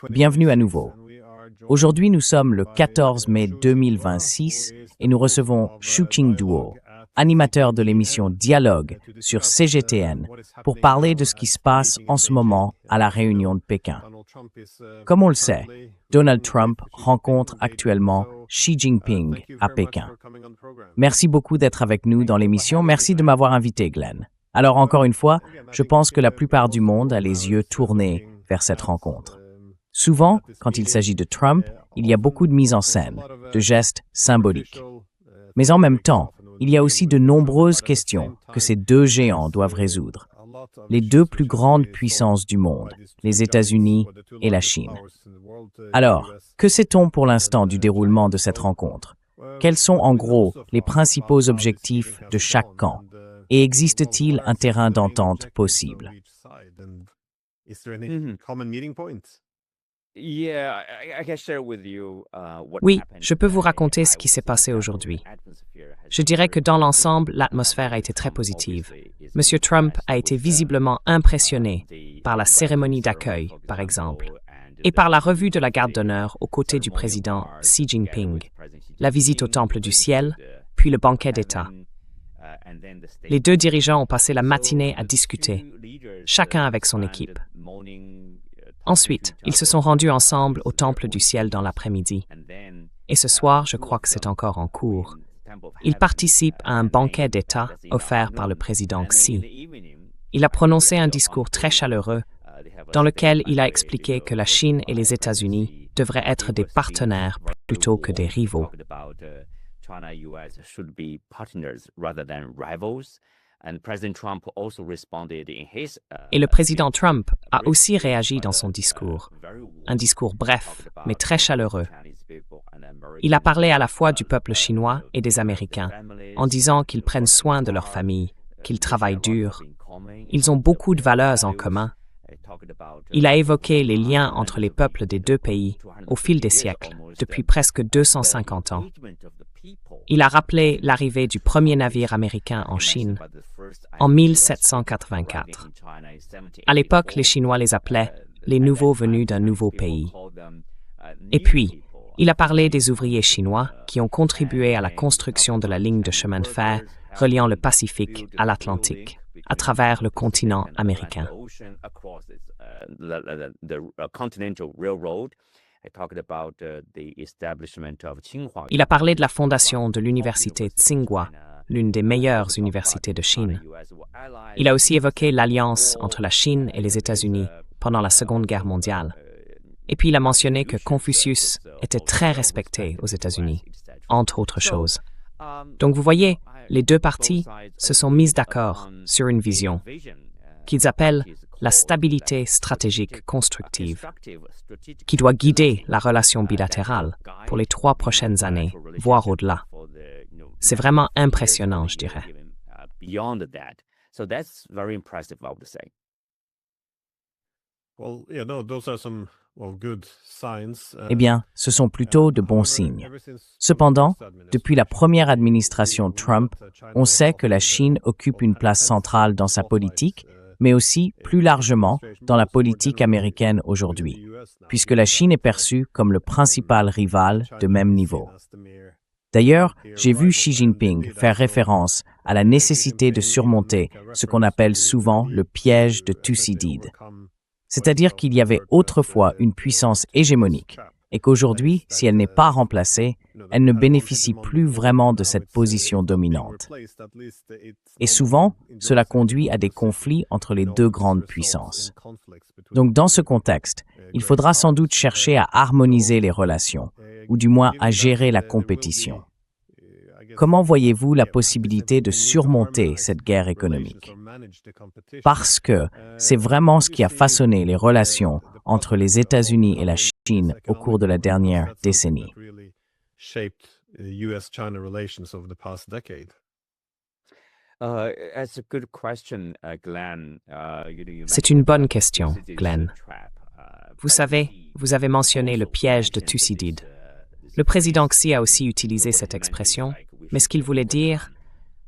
Bienvenue à nouveau. Aujourd'hui, nous sommes le 14 mai 2026 et nous recevons Shuqing Duo, animateur de l'émission Dialogue sur CGTN, pour parler de ce qui se passe en ce moment à la réunion de Pékin. Comme on le sait, Donald Trump rencontre actuellement Xi Jinping à Pékin. Merci beaucoup d'être avec nous dans l'émission. Merci de m'avoir invité, Glenn. Alors, encore une fois, je pense que la plupart du monde a les yeux tournés vers cette rencontre. Souvent, quand il s'agit de Trump, il y a beaucoup de mise en scène, de gestes symboliques. Mais en même temps, il y a aussi de nombreuses questions que ces deux géants doivent résoudre. Les deux plus grandes puissances du monde, les États-Unis et la Chine. Alors, que sait-on pour l'instant du déroulement de cette rencontre? Quels sont en gros les principaux objectifs de chaque camp? Et existe-t-il un terrain d'entente possible? Oui, je peux vous raconter ce qui s'est passé aujourd'hui. Je dirais que dans l'ensemble, l'atmosphère a été très positive. Monsieur Trump a été visiblement impressionné par la cérémonie d'accueil, par exemple, et par la revue de la garde d'honneur aux côtés du président Xi Jinping, la visite au Temple du Ciel, puis le banquet d'État. Les deux dirigeants ont passé la matinée à discuter, chacun avec son équipe. Ensuite, ils se sont rendus ensemble au Temple du Ciel dans l'après-midi. Et ce soir, je crois que c'est encore en cours. Ils participent à un banquet d'État offert par le président Xi. Il a prononcé un discours très chaleureux dans lequel il a expliqué que la Chine et les États-Unis devraient être des partenaires plutôt que des rivaux. Et le président Trump a aussi réagi dans son discours. Un discours bref, mais très chaleureux. Il a parlé à la fois du peuple chinois et des Américains, en disant qu'ils prennent soin de leur famille, qu'ils travaillent dur. Ils ont beaucoup de valeurs en commun. Il a évoqué les liens entre les peuples des deux pays au fil des siècles, depuis presque 250 ans. Il a rappelé l'arrivée du premier navire américain en Chine en 1784. À l'époque, les Chinois les appelaient les nouveaux venus d'un nouveau pays. Et puis, il a parlé des ouvriers chinois qui ont contribué à la construction de la ligne de chemin de fer reliant le Pacifique à l'Atlantique, à travers le continent américain. Il a parlé de la fondation de l'université Tsinghua, l'une des meilleures universités de Chine. Il a aussi évoqué l'alliance entre la Chine et les États-Unis pendant la Seconde Guerre mondiale. Et puis il a mentionné que Confucius était très respecté aux États-Unis, entre autres choses. Donc vous voyez, les deux parties se sont mises d'accord sur une vision qu'ils appellent la stabilité stratégique constructive, qui doit guider la relation bilatérale pour les 3 prochaines années, voire au-delà. C'est vraiment impressionnant, je dirais. Eh bien, ce sont plutôt de bons signes. Cependant, depuis la première administration Trump, on sait que la Chine occupe une place centrale dans sa politique, mais aussi, plus largement, dans la politique américaine aujourd'hui, puisque la Chine est perçue comme le principal rival de même niveau. D'ailleurs, j'ai vu Xi Jinping faire référence à la nécessité de surmonter ce qu'on appelle souvent le piège de Thucydide. C'est-à-dire qu'il y avait autrefois une puissance hégémonique et qu'aujourd'hui, si elle n'est pas remplacée, elle ne bénéficie plus vraiment de cette position dominante. Et souvent, cela conduit à des conflits entre les deux grandes puissances. Donc dans ce contexte, il faudra sans doute chercher à harmoniser les relations, ou du moins à gérer la compétition. Comment voyez-vous la possibilité de surmonter cette guerre économique? Parce que c'est vraiment ce qui a façonné les relations entre les États-Unis et la Chine au cours de la dernière décennie. C'est une bonne question, Glenn. Vous savez, vous avez mentionné le piège de Thucydide. Le président Xi a aussi utilisé cette expression, mais ce qu'il voulait dire,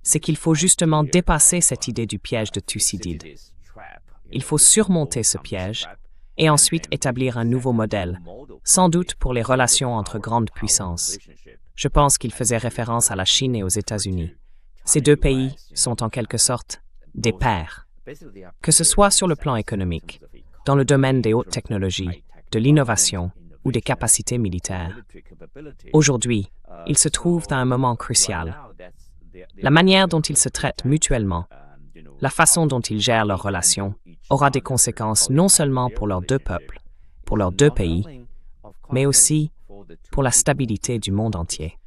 c'est qu'il faut justement dépasser cette idée du piège de Thucydide. il faut surmonter ce piège et ensuite établir un nouveau modèle, sans doute pour les relations entre grandes puissances. Je pense qu'il faisait référence à la Chine et aux États-Unis. Ces deux pays sont en quelque sorte des pairs, que ce soit sur le plan économique, dans le domaine des hautes technologies, de l'innovation ou des capacités militaires. Aujourd'hui, ils se trouvent à un moment crucial. La manière dont ils se traitent mutuellement, la façon dont ils gèrent leurs relations, aura des conséquences non seulement pour leurs deux peuples, pour leurs deux pays, mais aussi pour la stabilité du monde entier.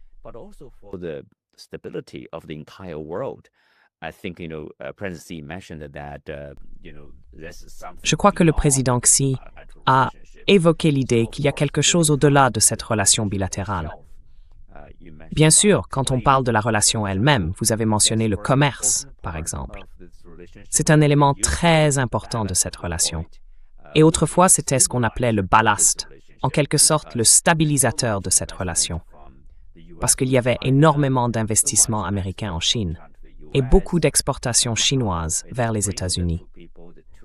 Je crois que le président Xi a évoqué l'idée qu'il y a quelque chose au-delà de cette relation bilatérale. Bien sûr, quand on parle de la relation elle-même, vous avez mentionné le commerce, par exemple. C'est un élément très important de cette relation. Et autrefois, c'était ce qu'on appelait le ballast, en quelque sorte le stabilisateur de cette relation. Parce qu'il y avait énormément d'investissements américains en Chine et beaucoup d'exportations chinoises vers les États-Unis.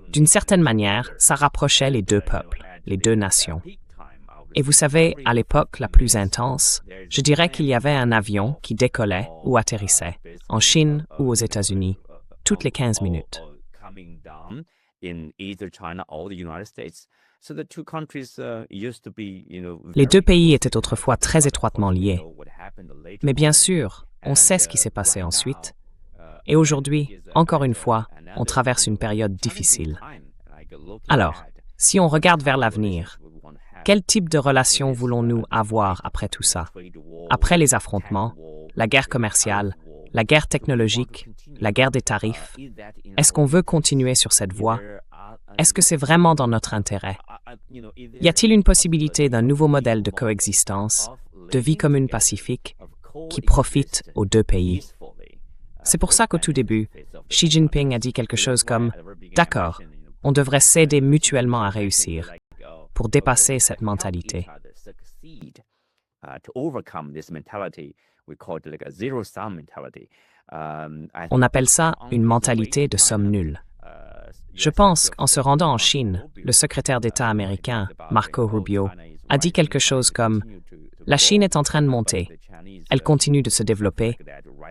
D'une certaine manière, ça rapprochait les deux peuples, les deux nations. Et vous savez, à l'époque la plus intense, je dirais qu'il y avait un avion qui décollait ou atterrissait, en Chine ou aux États-Unis, toutes les 15 minutes. Les deux pays étaient autrefois très étroitement liés. Mais bien sûr, on sait ce qui s'est passé ensuite. Et aujourd'hui, encore une fois, on traverse une période difficile. Alors, si on regarde vers l'avenir, quel type de relation voulons-nous avoir après tout ça? Après les affrontements, la guerre commerciale, la guerre technologique, la guerre des tarifs, est-ce qu'on veut continuer sur cette voie? Est-ce que c'est vraiment dans notre intérêt? Y a-t-il une possibilité d'un nouveau modèle de coexistence, de vie commune pacifique, qui profite aux deux pays? C'est pour ça qu'au tout début, Xi Jinping a dit quelque chose comme « D'accord, on devrait s'aider mutuellement à réussir » pour dépasser cette mentalité. On appelle ça une mentalité de somme nulle. Je pense qu'en se rendant en Chine, le secrétaire d'État américain, Marco Rubio, a dit quelque chose comme « La Chine est en train de monter, elle continue de se développer,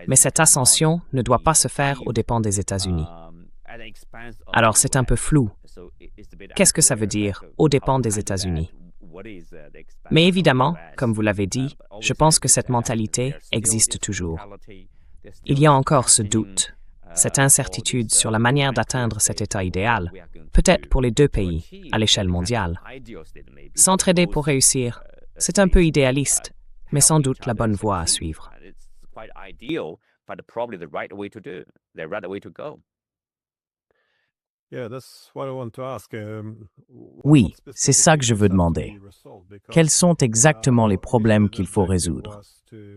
mais cette ascension ne doit pas se faire aux dépens des États-Unis. » Alors c'est un peu flou. Qu'est-ce que ça veut dire, aux dépens des États-Unis? Mais évidemment, comme vous l'avez dit, je pense que cette mentalité existe toujours. Il y a encore ce doute, cette incertitude sur la manière d'atteindre cet état idéal, peut-être pour les deux pays, à l'échelle mondiale. S'entraider pour réussir, c'est un peu idéaliste, mais sans doute la bonne voie à suivre. Oui, c'est ça que je veux demander. Quels sont exactement les problèmes qu'il faut résoudre?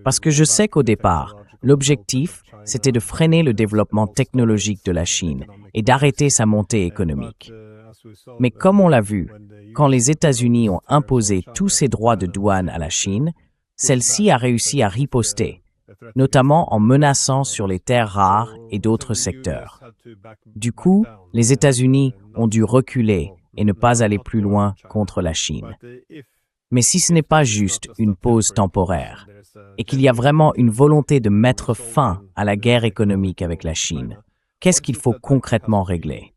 Parce que je sais qu'au départ, l'objectif, c'était de freiner le développement technologique de la Chine et d'arrêter sa montée économique. Mais comme on l'a vu, quand les États-Unis ont imposé tous ces droits de douane à la Chine, celle-ci a réussi à riposter, notamment en menaçant sur les terres rares et d'autres secteurs. Du coup, les États-Unis ont dû reculer et ne pas aller plus loin contre la Chine. Mais si ce n'est pas juste une pause temporaire, et qu'il y a vraiment une volonté de mettre fin à la guerre économique avec la Chine, qu'est-ce qu'il faut concrètement régler?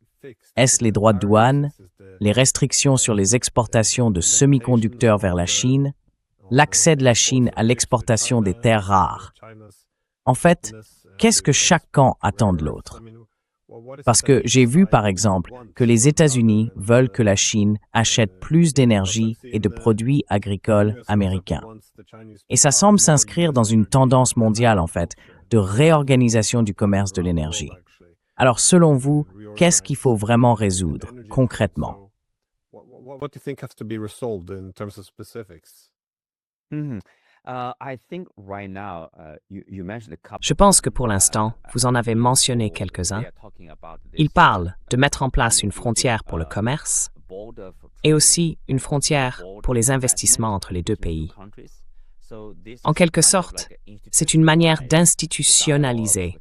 Est-ce les droits de douane, les restrictions sur les exportations de semi-conducteurs vers la Chine, l'accès de la Chine à l'exportation des terres rares? En fait, qu'est-ce que chaque camp attend de l'autre? Parce que j'ai vu, par exemple, que les États-Unis veulent que la Chine achète plus d'énergie et de produits agricoles américains. Et ça semble s'inscrire dans une tendance mondiale, en fait, de réorganisation du commerce de l'énergie. Alors, selon vous, qu'est-ce qu'il faut vraiment résoudre, concrètement? Je pense que pour l'instant, vous en avez mentionné quelques-uns. Ils parlent de mettre en place une frontière pour le commerce et aussi une frontière pour les investissements entre les deux pays. En quelque sorte, c'est une manière d'institutionnaliser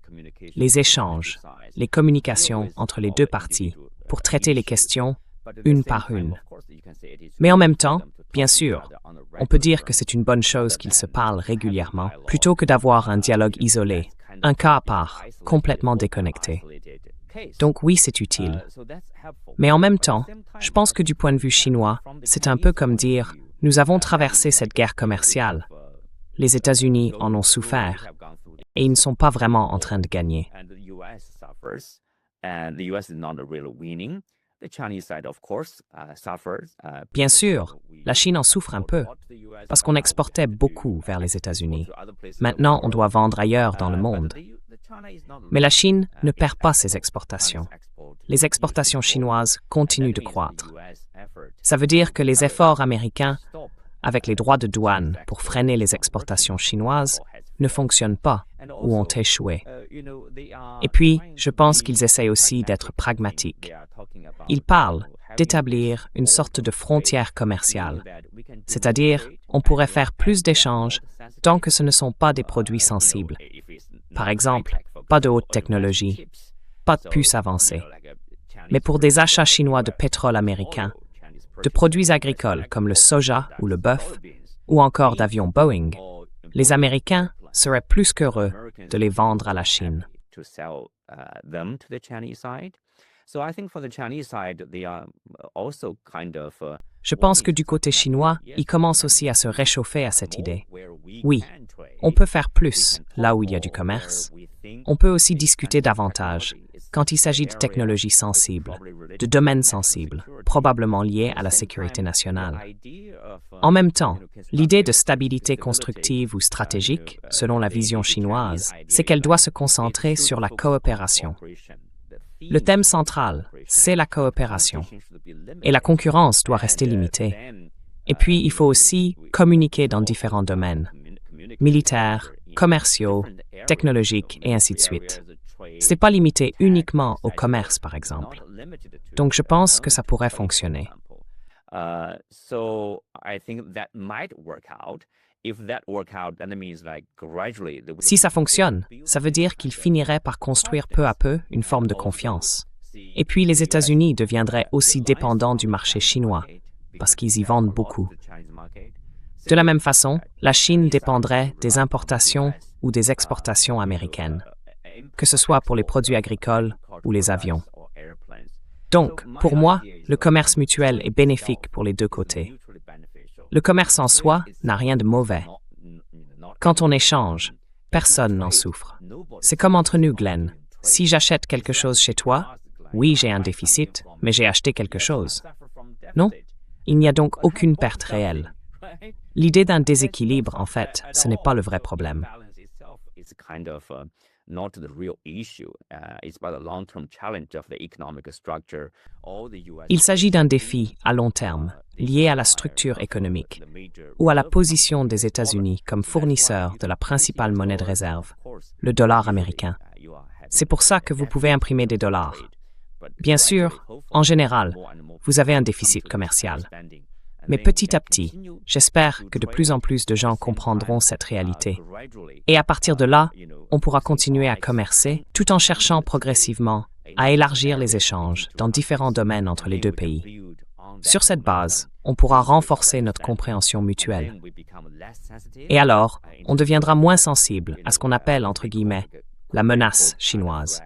les échanges, les communications entre les deux parties pour traiter les questions une par une. Mais en même temps, bien sûr, on peut dire que c'est une bonne chose qu'ils se parlent régulièrement, plutôt que d'avoir un dialogue isolé, un cas à part, complètement déconnecté. Donc oui, c'est utile. Mais en même temps, je pense que du point de vue chinois, c'est un peu comme dire « nous avons traversé cette guerre commerciale. Les États-Unis en ont souffert et ils ne sont pas vraiment en train de gagner. » Bien sûr, la Chine en souffre un peu, parce qu'on exportait beaucoup vers les États-Unis. Maintenant, on doit vendre ailleurs dans le monde. Mais la Chine ne perd pas ses exportations. Les exportations chinoises continuent de croître. Ça veut dire que les efforts américains, avec les droits de douane pour freiner les exportations chinoises, ne fonctionnent pas ou ont échoué. Et puis, je pense qu'ils essayent aussi d'être pragmatiques. Ils parlent d'établir une sorte de frontière commerciale, c'est-à-dire on pourrait faire plus d'échanges tant que ce ne sont pas des produits sensibles. Par exemple, pas de haute technologie, pas de puces avancées. Mais pour des achats chinois de pétrole américain, de produits agricoles comme le soja ou le bœuf, ou encore d'avions Boeing, les Américains seraient plus qu'heureux de les vendre à la Chine. Je pense que du côté chinois, ils commencent aussi à se réchauffer à cette idée. Oui, on peut faire plus là où il y a du commerce. On peut aussi discuter davantage quand il s'agit de technologies sensibles, de domaines sensibles, probablement liés à la sécurité nationale. En même temps, l'idée de stabilité constructive ou stratégique, selon la vision chinoise, c'est qu'elle doit se concentrer sur la coopération. Le thème central, c'est la coopération. Et la concurrence doit rester limitée. Et puis, il faut aussi communiquer dans différents domaines, militaires, commerciaux, technologiques et ainsi de suite. Ce n'est pas limité uniquement au commerce, par exemple. Donc, je pense que ça pourrait fonctionner. Si ça fonctionne, ça veut dire qu'ils finiraient par construire peu à peu une forme de confiance. Et puis les États-Unis deviendraient aussi dépendants du marché chinois, parce qu'ils y vendent beaucoup. De la même façon, la Chine dépendrait des importations ou des exportations américaines, que ce soit pour les produits agricoles ou les avions. Donc, pour moi, le commerce mutuel est bénéfique pour les deux côtés. Le commerce en soi n'a rien de mauvais. Quand on échange, personne n'en souffre. C'est comme entre nous, Glenn. Si j'achète quelque chose chez toi, oui, j'ai un déficit, mais j'ai acheté quelque chose. Non? Il n'y a donc aucune perte réelle. L'idée d'un déséquilibre, en fait, ce n'est pas le vrai problème. Il s'agit d'un défi à long terme, lié à la structure économique, ou à la position des États-Unis comme fournisseur de la principale monnaie de réserve, le dollar américain. C'est pour ça que vous pouvez imprimer des dollars. Bien sûr, en général, vous avez un déficit commercial. Mais petit à petit, j'espère que de plus en plus de gens comprendront cette réalité. Et à partir de là, on pourra continuer à commercer tout en cherchant progressivement à élargir les échanges dans différents domaines entre les deux pays. Sur cette base, on pourra renforcer notre compréhension mutuelle. Et alors, on deviendra moins sensible à ce qu'on appelle, entre guillemets, la menace chinoise,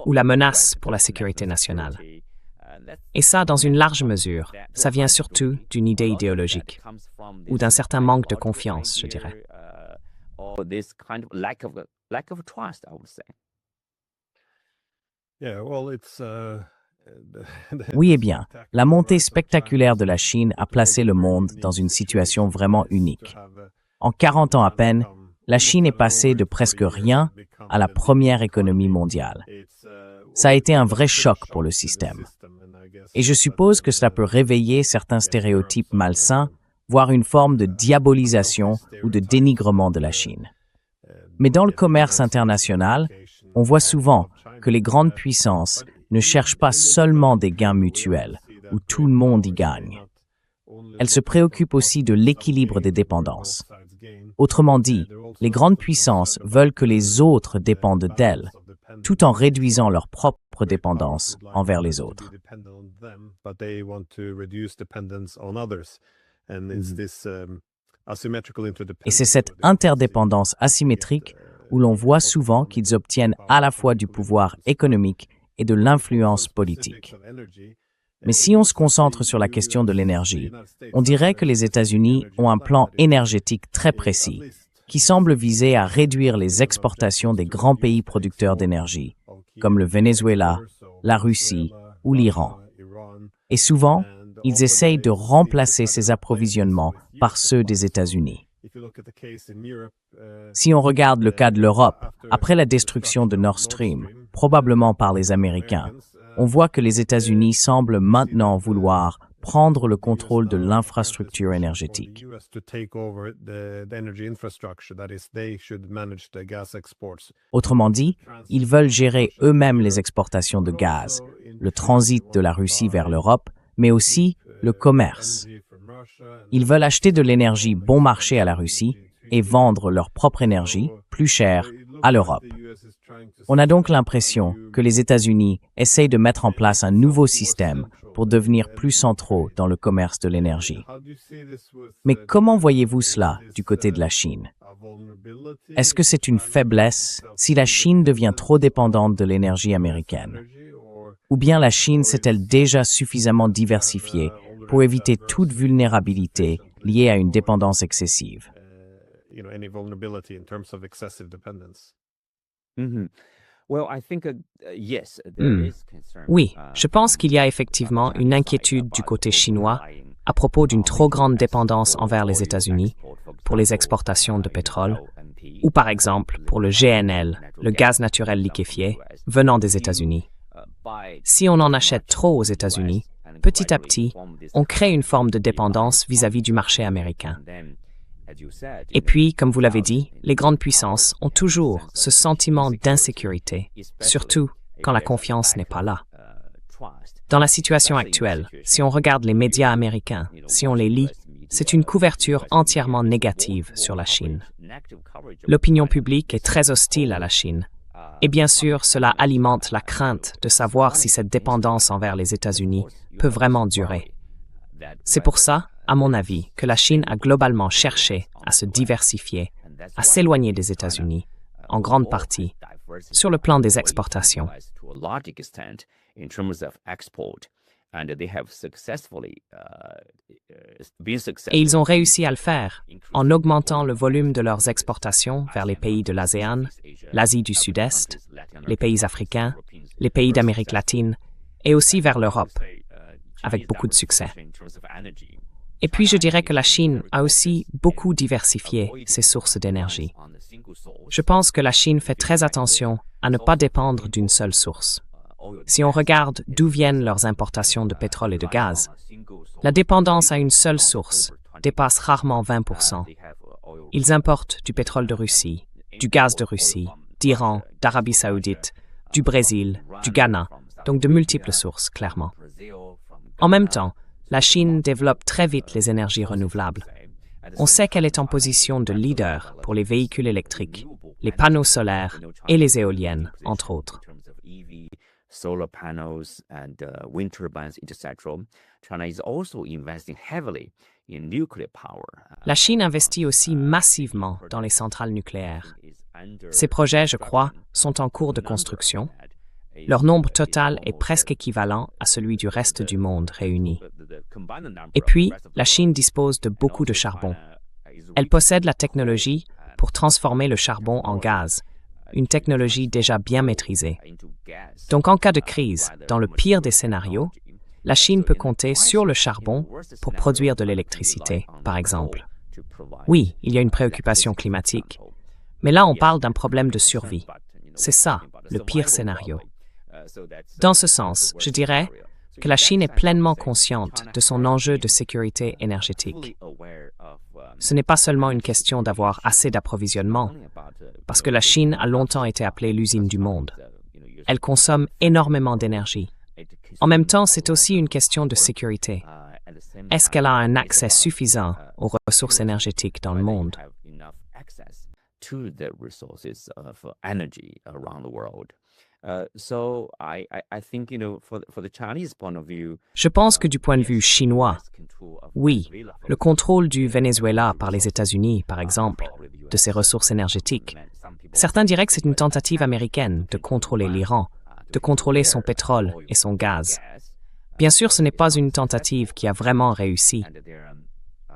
ou la menace pour la sécurité nationale. Et ça, dans une large mesure, ça vient surtout d'une idée idéologique, ou d'un certain manque de confiance, je dirais. Oui, eh bien, la montée spectaculaire de la Chine a placé le monde dans une situation vraiment unique. En 40 ans à peine, la Chine est passée de presque rien à la première économie mondiale. Ça a été un vrai choc pour le système. Et je suppose que cela peut réveiller certains stéréotypes malsains, voire une forme de diabolisation ou de dénigrement de la Chine. Mais dans le commerce international, on voit souvent que les grandes puissances ne cherchent pas seulement des gains mutuels, où tout le monde y gagne. Elles se préoccupent aussi de l'équilibre des dépendances. Autrement dit, les grandes puissances veulent que les autres dépendent d'elles, tout en réduisant leur propre dépendance envers les autres. Et c'est cette interdépendance asymétrique où l'on voit souvent qu'ils obtiennent à la fois du pouvoir économique et de l'influence politique. Mais si on se concentre sur la question de l'énergie, on dirait que les États-Unis ont un plan énergétique très précis, qui semble viser à réduire les exportations des grands pays producteurs d'énergie, comme le Venezuela, la Russie ou l'Iran. Et souvent, ils essayent de remplacer ces approvisionnements par ceux des États-Unis. Si on regarde le cas de l'Europe, après la destruction de Nord Stream, probablement par les Américains, on voit que les États-Unis semblent maintenant vouloir prendre le contrôle de l'infrastructure énergétique. Autrement dit, ils veulent gérer eux-mêmes les exportations de gaz, le transit de la Russie vers l'Europe, mais aussi le commerce. Ils veulent acheter de l'énergie bon marché à la Russie et vendre leur propre énergie, plus chère, à l'Europe. On a donc l'impression que les États-Unis essayent de mettre en place un nouveau système pour devenir plus centraux dans le commerce de l'énergie. Mais comment voyez-vous cela du côté de la Chine? Est-ce que c'est une faiblesse si la Chine devient trop dépendante de l'énergie américaine? Ou bien la Chine s'est-elle déjà suffisamment diversifiée pour éviter toute vulnérabilité liée à une dépendance excessive? Oui, je pense qu'il y a effectivement une inquiétude du côté chinois à propos d'une trop grande dépendance envers les États-Unis pour les exportations de pétrole, ou par exemple pour le GNL, le gaz naturel liquéfié, venant des États-Unis. Si on en achète trop aux États-Unis, petit à petit, on crée une forme de dépendance vis-à-vis du marché américain. Et puis, comme vous l'avez dit, les grandes puissances ont toujours ce sentiment d'insécurité, surtout quand la confiance n'est pas là. Dans la situation actuelle, si on regarde les médias américains, si on les lit, c'est une couverture entièrement négative sur la Chine. L'opinion publique est très hostile à la Chine. Et bien sûr, cela alimente la crainte de savoir si cette dépendance envers les États-Unis peut vraiment durer. C'est pour ça, à mon avis, que la Chine a globalement cherché à se diversifier, à s'éloigner des États-Unis, en grande partie, sur le plan des exportations. Et ils ont réussi à le faire en augmentant le volume de leurs exportations vers les pays de l'ASEAN, l'Asie du Sud-Est, les pays africains, les pays d'Amérique latine et aussi vers l'Europe, avec beaucoup de succès. Et puis je dirais que la Chine a aussi beaucoup diversifié ses sources d'énergie. Je pense que la Chine fait très attention à ne pas dépendre d'une seule source. Si on regarde d'où viennent leurs importations de pétrole et de gaz, la dépendance à une seule source dépasse rarement 20%. Ils importent du pétrole de Russie, du gaz de Russie, d'Iran, d'Arabie saoudite, du Brésil, du Ghana, donc de multiples sources, clairement. En même temps, la Chine développe très vite les énergies renouvelables. On sait qu'elle est en position de leader pour les véhicules électriques, les panneaux solaires et les éoliennes, entre autres. Solar panels and wind turbines, etc. China is also investing heavily in nuclear power. La Chine investit aussi massivement dans les centrales nucléaires. Ces projets, je crois, sont en cours de construction. Leur nombre total est presque équivalent à celui du reste du monde réuni. Et puis, la Chine dispose de beaucoup de charbon. Elle possède la technologie pour transformer le charbon en gaz, une technologie déjà bien maîtrisée. Donc en cas de crise, dans le pire des scénarios, la Chine peut compter sur le charbon pour produire de l'électricité, par exemple. Oui, il y a une préoccupation climatique, mais là on parle d'un problème de survie. C'est ça, le pire scénario. Dans ce sens, je dirais que la Chine est pleinement consciente de son enjeu de sécurité énergétique. Ce n'est pas seulement une question d'avoir assez d'approvisionnement, parce que la Chine a longtemps été appelée l'usine du monde. Elle consomme énormément d'énergie. En même temps, c'est aussi une question de sécurité. Est-ce qu'elle a un accès suffisant aux ressources énergétiques dans le monde? Je pense que du point de vue chinois, oui, le contrôle du Venezuela par les États-Unis, par exemple, de ses ressources énergétiques. Certains diraient que c'est une tentative américaine de contrôler l'Iran, de contrôler son pétrole et son gaz. Bien sûr, ce n'est pas une tentative qui a vraiment réussi.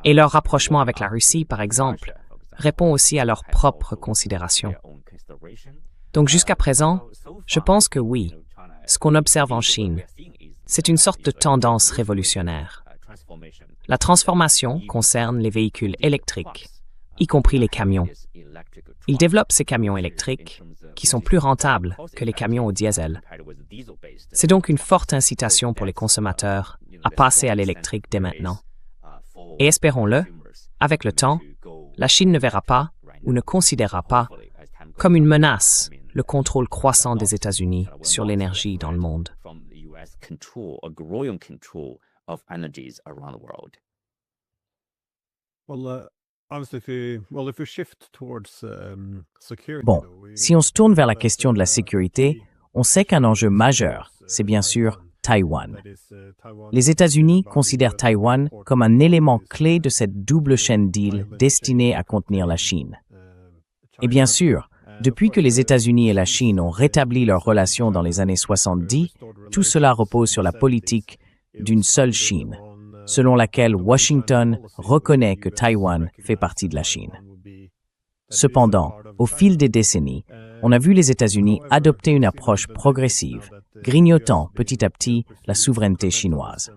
Et leur rapprochement avec la Russie, par exemple, répond aussi à leurs propres considérations. Donc jusqu'à présent, je pense que oui, ce qu'on observe en Chine, c'est une sorte de tendance révolutionnaire. La transformation concerne les véhicules électriques, y compris les camions. Ils développent ces camions électriques qui sont plus rentables que les camions au diesel. C'est donc une forte incitation pour les consommateurs à passer à l'électrique dès maintenant. Et espérons-le, avec le temps, la Chine ne verra pas ou ne considérera pas comme une menace le contrôle croissant des États-Unis sur l'énergie dans le monde. Bon, si on se tourne vers la question de la sécurité, on sait qu'un enjeu majeur, c'est bien sûr Taïwan. Les États-Unis considèrent Taïwan comme un élément clé de cette double chaîne d'îles destinée à contenir la Chine. Et bien sûr, depuis que les États-Unis et la Chine ont rétabli leurs relations dans les années 70, tout cela repose sur la politique d'une seule Chine, selon laquelle Washington reconnaît que Taïwan fait partie de la Chine. Cependant, au fil des décennies, on a vu les États-Unis adopter une approche progressive, grignotant petit à petit la souveraineté chinoise.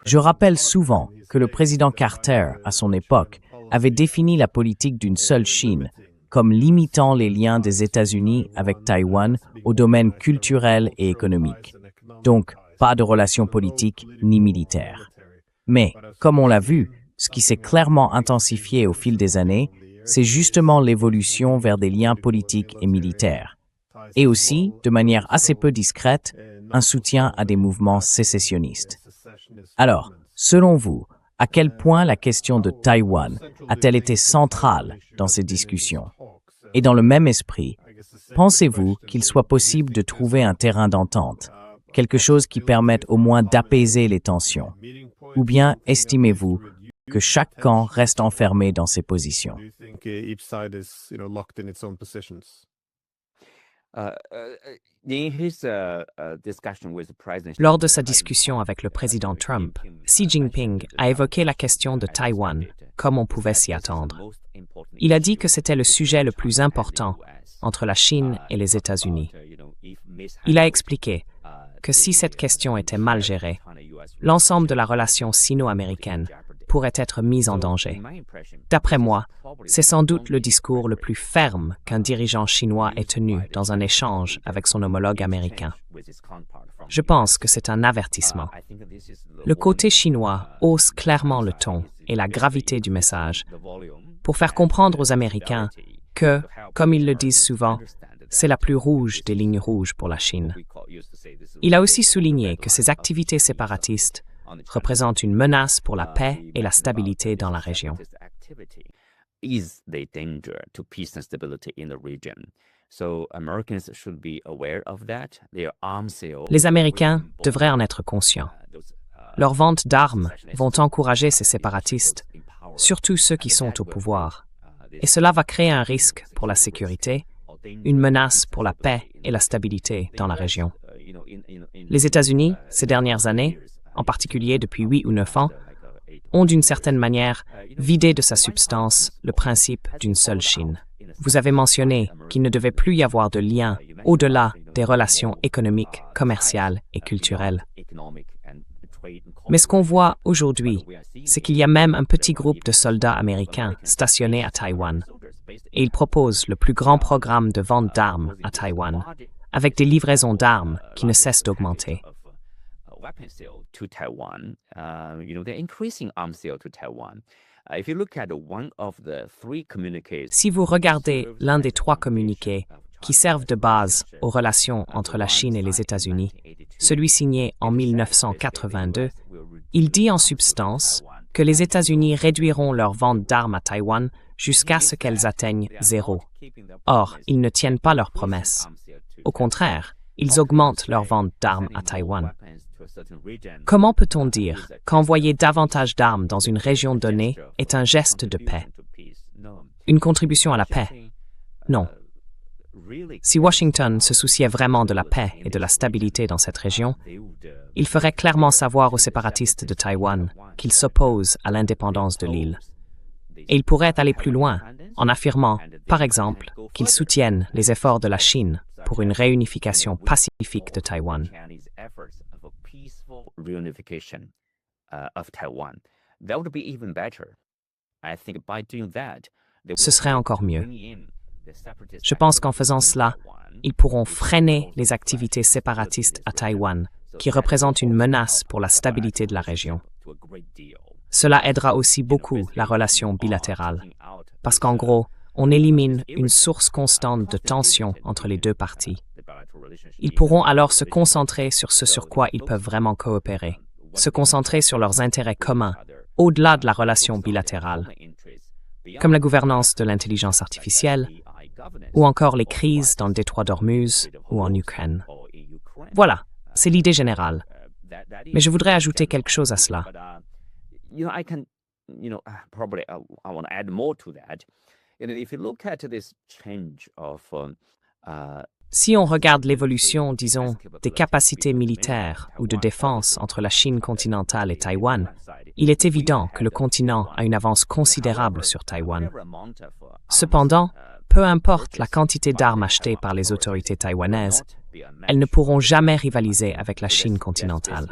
Je rappelle souvent que le président Carter, à son époque, avait défini la politique d'une seule Chine comme limitant les liens des États-Unis avec Taïwan au domaine culturel et économique. Donc, pas de relations politiques ni militaires. Mais, comme on l'a vu, ce qui s'est clairement intensifié au fil des années, c'est justement l'évolution vers des liens politiques et militaires. Et aussi, de manière assez peu discrète, un soutien à des mouvements sécessionnistes. Alors, selon vous, à quel point la question de Taïwan a-t-elle été centrale dans ces discussions? Et dans le même esprit, pensez-vous qu'il soit possible de trouver un terrain d'entente, quelque chose qui permette au moins d'apaiser les tensions? Ou bien estimez-vous que chaque camp reste enfermé dans ses positions? Lors de sa discussion avec le président Trump, Xi Jinping a évoqué la question de Taïwan, comme on pouvait s'y attendre. Il a dit que c'était le sujet le plus important entre la Chine et les États-Unis. Il a expliqué que si cette question était mal gérée, l'ensemble de la relation sino-américaine pourrait être mise en danger. D'après moi, c'est sans doute le discours le plus ferme qu'un dirigeant chinois ait tenu dans un échange avec son homologue américain. Je pense que c'est un avertissement. Le côté chinois hausse clairement le ton et la gravité du message pour faire comprendre aux Américains que, comme ils le disent souvent, c'est la plus rouge des lignes rouges pour la Chine. Il a aussi souligné que ces activités séparatistes représentent une menace pour la paix et la stabilité dans la région. Les Américains devraient en être conscients. Leurs ventes d'armes vont encourager ces séparatistes, surtout ceux qui sont au pouvoir. Et cela va créer un risque pour la sécurité, une menace pour la paix et la stabilité dans la région. Les États-Unis, ces dernières années, en particulier depuis 8 ou 9 ans, ont d'une certaine manière vidé de sa substance le principe d'une seule Chine. Vous avez mentionné qu'il ne devait plus y avoir de lien au-delà des relations économiques, commerciales et culturelles. Mais ce qu'on voit aujourd'hui, c'est qu'il y a même un petit groupe de soldats américains stationnés à Taïwan. Et ils proposent le plus grand programme de vente d'armes à Taïwan, avec des livraisons d'armes qui ne cessent d'augmenter. Si vous regardez l'un des 3 communiqués qui servent de base aux relations entre la Chine et les États-Unis, celui signé en 1982, il dit en substance que les États-Unis réduiront leurs ventes d'armes à Taïwan jusqu'à ce qu'elles atteignent 0. Or, ils ne tiennent pas leurs promesses. Au contraire, ils augmentent leur vente d'armes à Taïwan. Comment peut-on dire qu'envoyer davantage d'armes dans une région donnée est un geste de paix? Une contribution à la paix? Non. Si Washington se souciait vraiment de la paix et de la stabilité dans cette région, il ferait clairement savoir aux séparatistes de Taïwan qu'ils s'opposent à l'indépendance de l'île. Et il pourrait aller plus loin en affirmant, par exemple, qu'ils soutiennent les efforts de la Chine pour une réunification pacifique de Taïwan. Ce serait encore mieux. Je pense qu'en faisant cela, ils pourront freiner les activités séparatistes à Taïwan, qui représentent une menace pour la stabilité de la région. Cela aidera aussi beaucoup la relation bilatérale, parce qu'en gros, on élimine une source constante de tension entre les deux parties. Ils pourront alors se concentrer sur ce sur quoi ils peuvent vraiment coopérer, se concentrer sur leurs intérêts communs, au-delà de la relation bilatérale, comme la gouvernance de l'intelligence artificielle, ou encore les crises dans le détroit d'Ormuz ou en Ukraine. Voilà, c'est l'idée générale. Mais je voudrais ajouter quelque chose à cela. Si on regarde l'évolution, disons, des capacités militaires ou de défense entre la Chine continentale et Taïwan, il est évident que le continent a une avance considérable sur Taïwan. Cependant, peu importe la quantité d'armes achetées par les autorités taïwanaises, elles ne pourront jamais rivaliser avec la Chine continentale.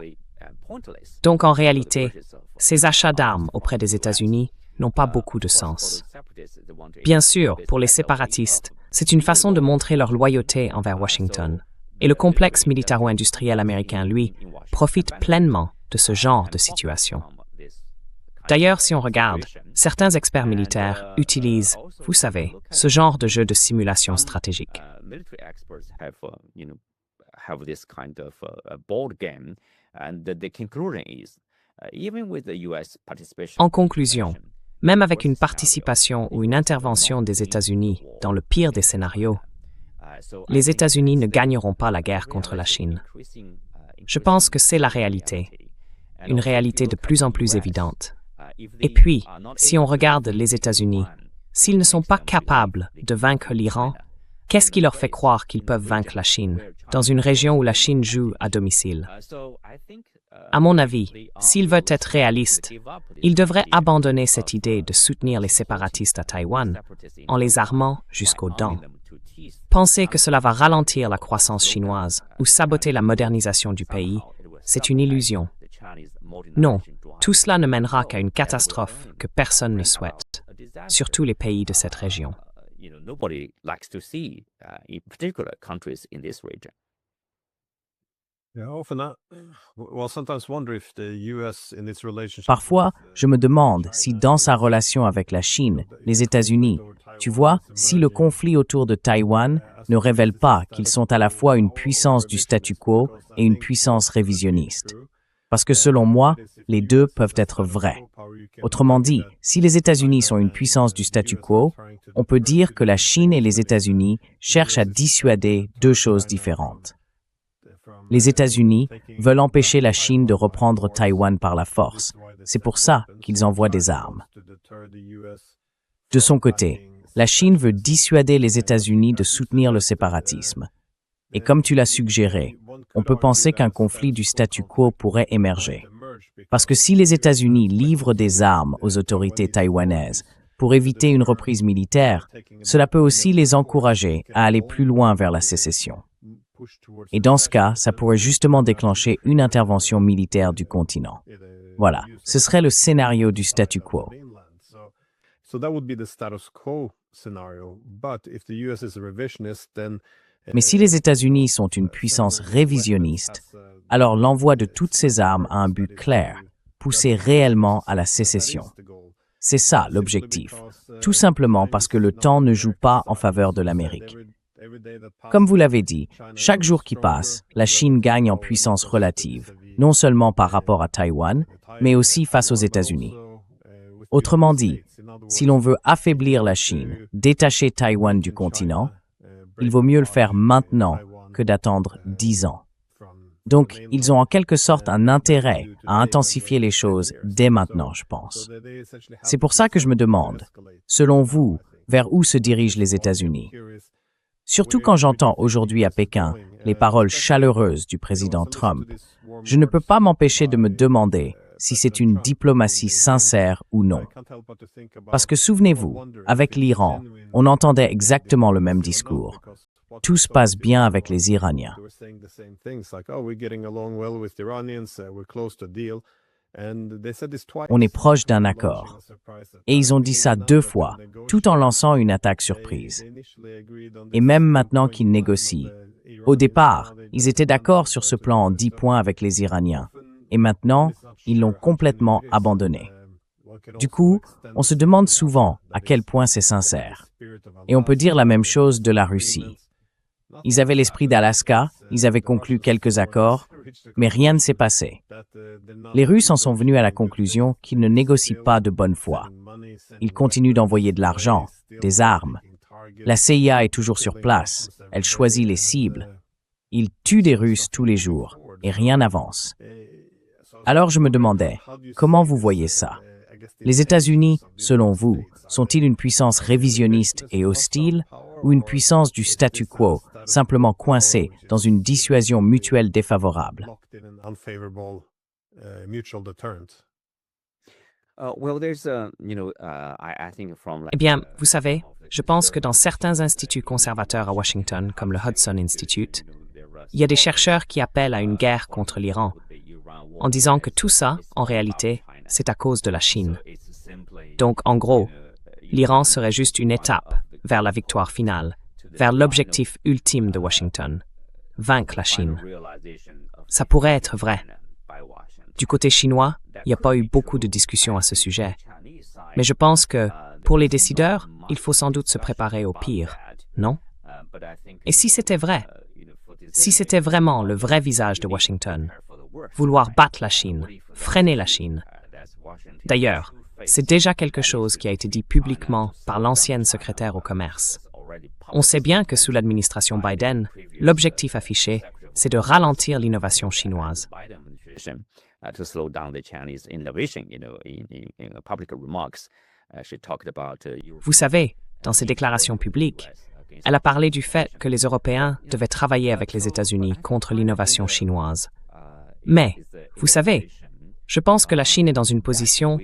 Donc en réalité, ces achats d'armes auprès des États-Unis n'ont pas beaucoup de sens. Bien sûr, pour les séparatistes, c'est une façon de montrer leur loyauté envers Washington. Et le complexe militaro-industriel américain, lui, profite pleinement de ce genre de situation. D'ailleurs, si on regarde, certains experts militaires utilisent, vous savez, ce genre de jeu de simulation stratégique. En conclusion, même avec une participation ou une intervention des États-Unis dans le pire des scénarios, les États-Unis ne gagneront pas la guerre contre la Chine. Je pense que c'est la réalité, une réalité de plus en plus évidente. Et puis, si on regarde les États-Unis, s'ils ne sont pas capables de vaincre l'Iran, qu'est-ce qui leur fait croire qu'ils peuvent vaincre la Chine, dans une région où la Chine joue à domicile? À mon avis, s'ils veulent être réalistes, ils devraient abandonner cette idée de soutenir les séparatistes à Taïwan en les armant jusqu'aux dents. Penser que cela va ralentir la croissance chinoise ou saboter la modernisation du pays, c'est une illusion. Non, tout cela ne mènera qu'à une catastrophe que personne ne souhaite, surtout les pays de cette région. Parfois, je me demande si dans sa relation avec la Chine, les États-Unis, tu vois, si le conflit autour de Taïwan ne révèle pas qu'ils sont à la fois une puissance du statu quo et une puissance révisionniste. Parce que selon moi, les deux peuvent être vrais. Autrement dit, si les États-Unis sont une puissance du statu quo, on peut dire que la Chine et les États-Unis cherchent à dissuader deux choses différentes. Les États-Unis veulent empêcher la Chine de reprendre Taïwan par la force. C'est pour ça qu'ils envoient des armes. De son côté, la Chine veut dissuader les États-Unis de soutenir le séparatisme. Et comme tu l'as suggéré, on peut penser qu'un conflit du statu quo pourrait émerger. Parce que si les États-Unis livrent des armes aux autorités taïwanaises pour éviter une reprise militaire, cela peut aussi les encourager à aller plus loin vers la sécession. Et dans ce cas, ça pourrait justement déclencher une intervention militaire du continent. Voilà, ce serait le scénario du statu quo. Mais si les États-Unis sont une puissance révisionniste, alors l'envoi de toutes ces armes a un but clair, pousser réellement à la sécession. C'est ça l'objectif, tout simplement parce que le temps ne joue pas en faveur de l'Amérique. Comme vous l'avez dit, chaque jour qui passe, la Chine gagne en puissance relative, non seulement par rapport à Taïwan, mais aussi face aux États-Unis. Autrement dit, si l'on veut affaiblir la Chine, détacher Taïwan du continent, il vaut mieux le faire maintenant que d'attendre 10 ans. Donc, ils ont en quelque sorte un intérêt à intensifier les choses dès maintenant, je pense. C'est pour ça que je me demande, selon vous, vers où se dirigent les États-Unis? Surtout quand j'entends aujourd'hui à Pékin les paroles chaleureuses du président Trump, je ne peux pas m'empêcher de me demander si c'est une diplomatie sincère ou non. Parce que souvenez-vous, avec l'Iran, on entendait exactement le même discours. Tout se passe bien avec les Iraniens. On est proche d'un accord. Et ils ont dit ça 2 fois, tout en lançant une attaque surprise. Et même maintenant qu'ils négocient, au départ, ils étaient d'accord sur ce plan en 10 points avec les Iraniens. Et maintenant, ils l'ont complètement abandonné. Du coup, on se demande souvent à quel point c'est sincère. Et on peut dire la même chose de la Russie. Ils avaient l'esprit d'Alaska, ils avaient conclu quelques accords, mais rien ne s'est passé. Les Russes en sont venus à la conclusion qu'ils ne négocient pas de bonne foi. Ils continuent d'envoyer de l'argent, des armes. La CIA est toujours sur place, elle choisit les cibles. Ils tuent des Russes tous les jours, et rien n'avance. Alors je me demandais, comment vous voyez ça? Les États-Unis, selon vous, sont-ils une puissance révisionniste et hostile ou une puissance du statu quo, simplement coincée dans une dissuasion mutuelle défavorable? Eh bien, vous savez, je pense que dans certains instituts conservateurs à Washington, comme le Hudson Institute, il y a des chercheurs qui appellent à une guerre contre l'Iran, en disant que tout ça, en réalité, c'est à cause de la Chine. Donc, en gros, l'Iran serait juste une étape vers la victoire finale, vers l'objectif ultime de Washington, vaincre la Chine. Ça pourrait être vrai. Du côté chinois, il n'y a pas eu beaucoup de discussions à ce sujet. Mais je pense que, pour les décideurs, il faut sans doute se préparer au pire, non? Et si c'était vrai? Si c'était vraiment le vrai visage de Washington, vouloir battre la Chine, freiner la Chine. D'ailleurs, c'est déjà quelque chose qui a été dit publiquement par l'ancienne secrétaire au commerce. On sait bien que sous l'administration Biden, l'objectif affiché, c'est de ralentir l'innovation chinoise. Vous savez, dans ses déclarations publiques, elle a parlé du fait que les Européens devaient travailler avec les États-Unis contre l'innovation chinoise. Mais, vous savez, je pense que la Chine est dans une position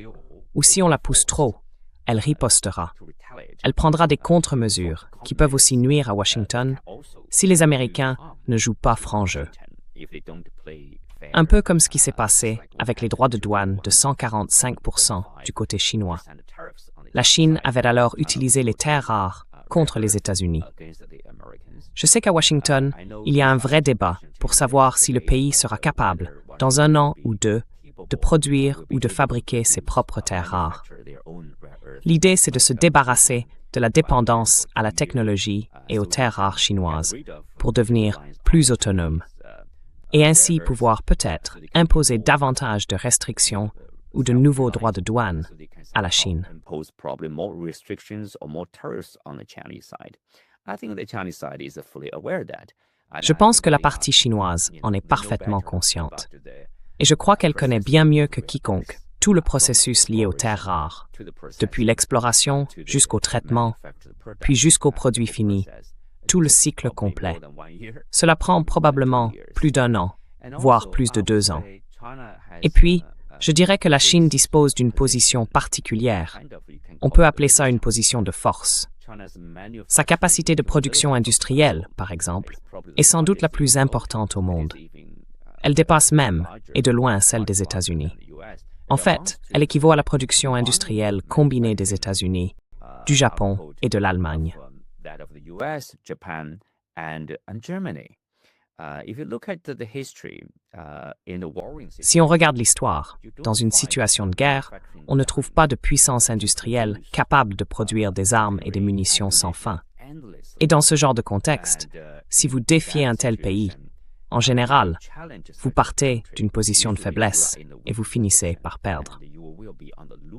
où si on la pousse trop, elle ripostera. Elle prendra des contre-mesures qui peuvent aussi nuire à Washington si les Américains ne jouent pas franc jeu. Un peu comme ce qui s'est passé avec les droits de douane de 145% du côté chinois. La Chine avait alors utilisé les terres rares contre les États-Unis. Je sais qu'à Washington, il y a un vrai débat pour savoir si le pays sera capable, dans 1 an ou 2, de produire ou de fabriquer ses propres terres rares. L'idée, c'est de se débarrasser de la dépendance à la technologie et aux terres rares chinoises pour devenir plus autonome et ainsi pouvoir peut-être imposer davantage de restrictions ou de nouveaux droits de douane à la Chine. Je pense que la partie chinoise en est parfaitement consciente. Et je crois qu'elle connaît bien mieux que quiconque tout le processus lié aux terres rares, depuis l'exploration jusqu'au traitement, puis jusqu'au produit fini, tout le cycle complet. Cela prend probablement plus d'1 an, voire plus de 2 ans. Et puis, je dirais que la Chine dispose d'une position particulière. On peut appeler ça une position de force. Sa capacité de production industrielle, par exemple, est sans doute la plus importante au monde. Elle dépasse même, et de loin, celle des États-Unis. En fait, elle équivaut à la production industrielle combinée des États-Unis, du Japon et de l'Allemagne. Si on regarde l'histoire, dans une situation de guerre, on ne trouve pas de puissance industrielle capable de produire des armes et des munitions sans fin. Et dans ce genre de contexte, si vous défiez un tel pays, En général, vous partez d'une position de faiblesse et vous finissez par perdre.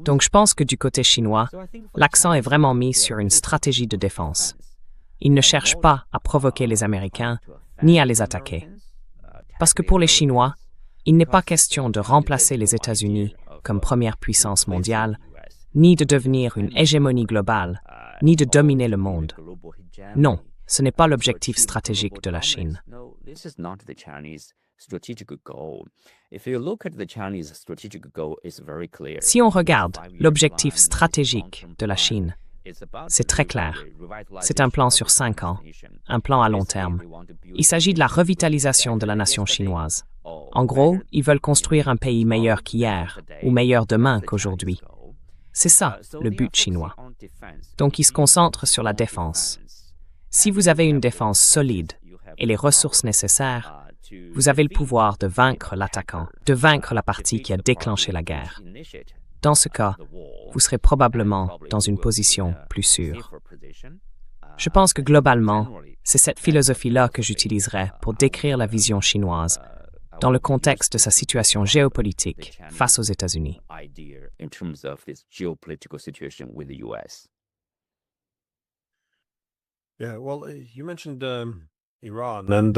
Donc je pense que du côté chinois, l'accent est vraiment mis sur une stratégie de défense. Ils ne cherchent pas à provoquer les Américains ni à les attaquer. Parce que pour les Chinois, il n'est pas question de remplacer les États-Unis comme première puissance mondiale, ni de devenir une hégémonie globale, ni de dominer le monde. Non, ce n'est pas l'objectif stratégique de la Chine. Si on regarde l'objectif stratégique de la Chine, c'est très clair. C'est un plan sur 5 ans, un plan à long terme. Il s'agit de la revitalisation de la nation chinoise. En gros, ils veulent construire un pays meilleur qu'hier, ou meilleur demain qu'aujourd'hui. C'est ça, le but chinois. Donc ils se concentrent sur la défense. Si vous avez une défense solide et les ressources nécessaires, vous avez le pouvoir de vaincre l'attaquant, de vaincre la partie qui a déclenché la guerre. Dans ce cas, vous serez probablement dans une position plus sûre. Je pense que globalement, c'est cette philosophie-là que j'utiliserai pour décrire la vision chinoise dans le contexte de sa situation géopolitique face aux États-Unis. Yeah, well, you mentioned Iran, and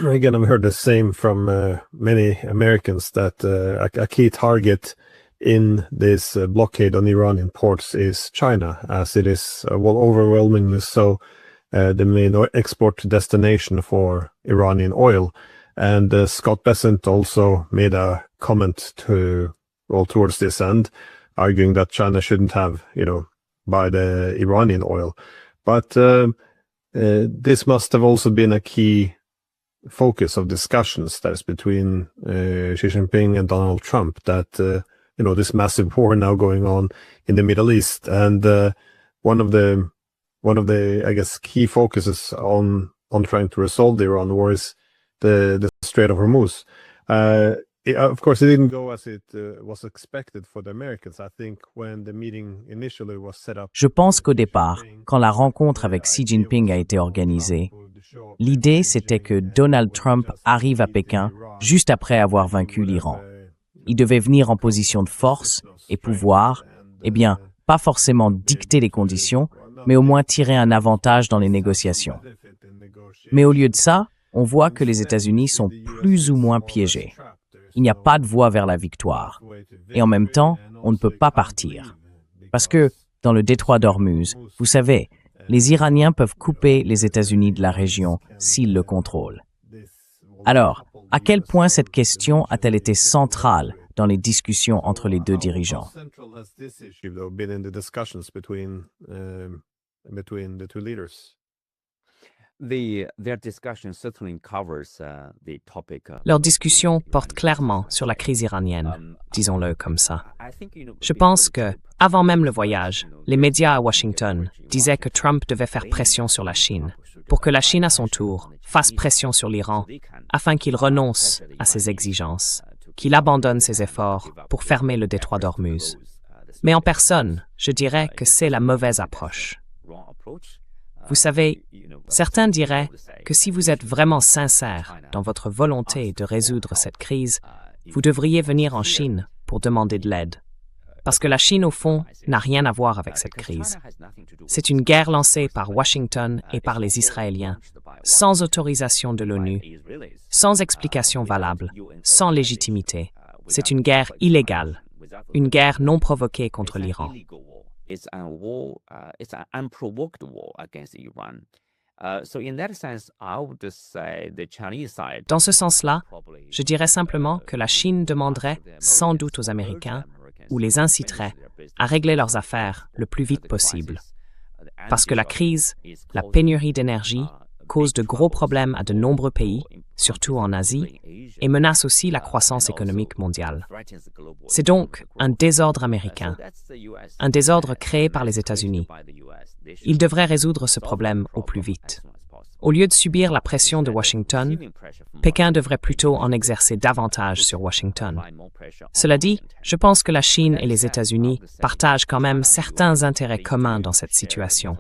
again, I've heard the same from many Americans that a key target in this blockade on Iranian ports is China, as it is, overwhelmingly so, the main export destination for Iranian oil. And Scott Bessent also made a comment towards this end, arguing that China shouldn't have, buy the Iranian oil. But this must have also been a key focus of discussions that's between Xi Jinping and Donald Trump, that this massive war now going on in the Middle East, and one of the I guess key focuses on trying to resolve the Iran war is the Strait of Hormuz. Of course, it didn't go as it was expected for the Americans. I think when the meeting initially was set up. Je pense qu'au départ, quand la rencontre avec Xi Jinping a été organisée, l'idée c'était que Donald Trump arrive à Pékin juste après avoir vaincu l'Iran. Il devait venir en position de force et pouvoir, pas forcément dicter les conditions, mais au moins tirer un avantage dans les négociations. Mais au lieu de ça, on voit que les États-Unis sont plus ou moins piégés. Il n'y a pas de voie vers la victoire. Et en même temps, on ne peut pas partir. Parce que, dans le détroit d'Ormuz, vous savez, les Iraniens peuvent couper les États-Unis de la région s'ils le contrôlent. Alors, à quel point cette question a-t-elle été centrale dans les discussions entre les deux dirigeants? Leur discussion porte clairement sur la crise iranienne, disons-le comme ça. Je pense que, avant même le voyage, les médias à Washington disaient que Trump devait faire pression sur la Chine, pour que la Chine à son tour fasse pression sur l'Iran, afin qu'il renonce à ses exigences, qu'il abandonne ses efforts pour fermer le détroit d'Ormuz. Mais en personne, je dirais que c'est la mauvaise approche. Vous savez, certains diraient que si vous êtes vraiment sincère dans votre volonté de résoudre cette crise, vous devriez venir en Chine pour demander de l'aide. Parce que la Chine, au fond, n'a rien à voir avec cette crise. C'est une guerre lancée par Washington et par les Israéliens, sans autorisation de l'ONU, sans explication valable, sans légitimité. C'est une guerre illégale, une guerre non provoquée contre l'Iran. It's an unprovoked war against Iran. So in that sense, I would say the Chinese side. Dans ce sens-là, je dirais simplement que la Chine demanderait sans doute aux Américains ou les inciterait à régler leurs affaires le plus vite possible. Parce que la crise, la pénurie d'énergie, cause de gros problèmes à de nombreux pays, surtout en Asie, et menace aussi la croissance économique mondiale. C'est donc un désordre américain, un désordre créé par les États-Unis. Ils devraient résoudre ce problème au plus vite. Au lieu de subir la pression de Washington, Pékin devrait plutôt en exercer davantage sur Washington. Cela dit, je pense que la Chine et les États-Unis partagent quand même certains intérêts communs dans cette situation,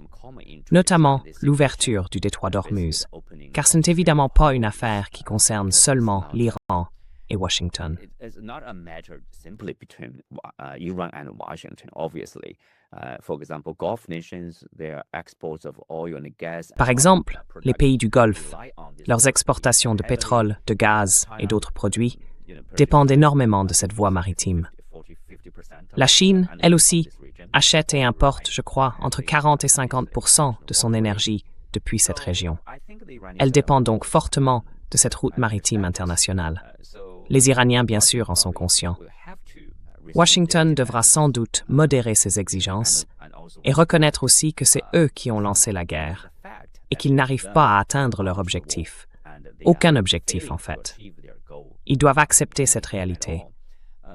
notamment l'ouverture du détroit d'Ormuz. car ce n'est évidemment pas une affaire qui concerne seulement l'Iran et Washington. It's not a matter simply between Iran and Washington, obviously. For example, Gulf nations, their exports of oil and gas. Par exemple, les pays du Golfe, leurs exportations de pétrole, de gaz et d'autres produits dépendent énormément de cette voie maritime. La Chine, elle aussi, achète et importe, je crois, entre 40 et 50% de son énergie depuis cette région. Elle dépend donc fortement de cette route maritime internationale. Les Iraniens, bien sûr, en sont conscients. Washington devra sans doute modérer ses exigences et reconnaître aussi que c'est eux qui ont lancé la guerre et qu'ils n'arrivent pas à atteindre leur objectif. Aucun objectif, en fait. Ils doivent accepter cette réalité.